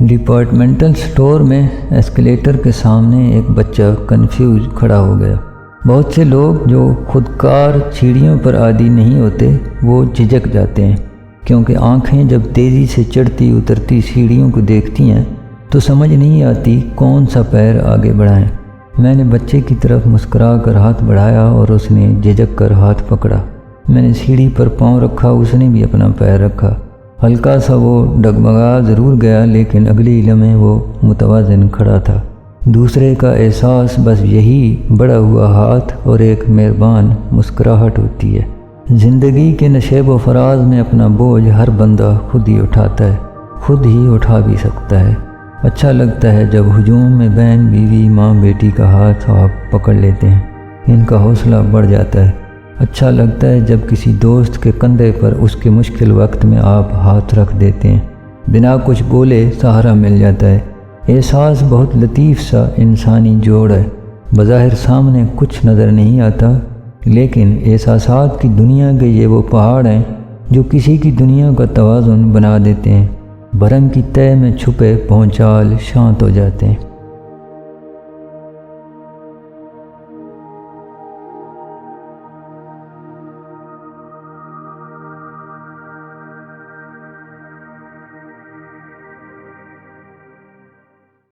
Departmental store میں escalator کے سامنے ایک بچہ کنفیوز کھڑا ہو گیا۔ بہت سے لوگ جو خودکار سیڑھیوں پر عادی نہیں ہوتے وہ جھجک جاتے ہیں، کیونکہ آنکھیں جب تیزی سے چڑھتی اترتی سیڑھیوں کو دیکھتی ہیں تو سمجھ نہیں آتی کون سا پیر آگے بڑھائیں۔ میں نے بچے کی طرف مسکرا کر ہاتھ بڑھایا اور اس نے جھجک کر ہاتھ پکڑا۔ میں نے سیڑھی پر پاؤں رکھا، اس نے بھی اپنا پیر رکھا۔ ہلکا سا وہ ڈگمگا ضرور گیا، لیکن اگلی لمحے وہ متوازن کھڑا تھا۔ دوسرے کا احساس بس یہی بڑھا ہوا ہاتھ اور ایک مہربان مسکراہٹ ہوتی ہے۔ زندگی کے نشیب و فراز میں اپنا بوجھ ہر بندہ خود ہی اٹھاتا ہے، خود ہی اٹھا بھی سکتا ہے۔ اچھا لگتا ہے جب ہجوم میں بہن بیوی ماں بیٹی کا ہاتھ آپ پکڑ لیتے ہیں، ان کا حوصلہ بڑھ جاتا ہے۔ اچھا لگتا ہے جب کسی دوست کے کندھے پر اس کے مشکل وقت میں آپ ہاتھ رکھ دیتے ہیں، بنا کچھ بولے سہارا مل جاتا ہے۔ احساس بہت لطیف سا انسانی جوڑ ہے، بظاہر سامنے کچھ نظر نہیں آتا، لیکن احساسات کی دنیا کے یہ وہ پہاڑ ہیں جو کسی کی دنیا کا توازن بنا دیتے ہیں، بھرم کی تہہ میں چھپے پہنچال شانت ہو جاتے ہیں۔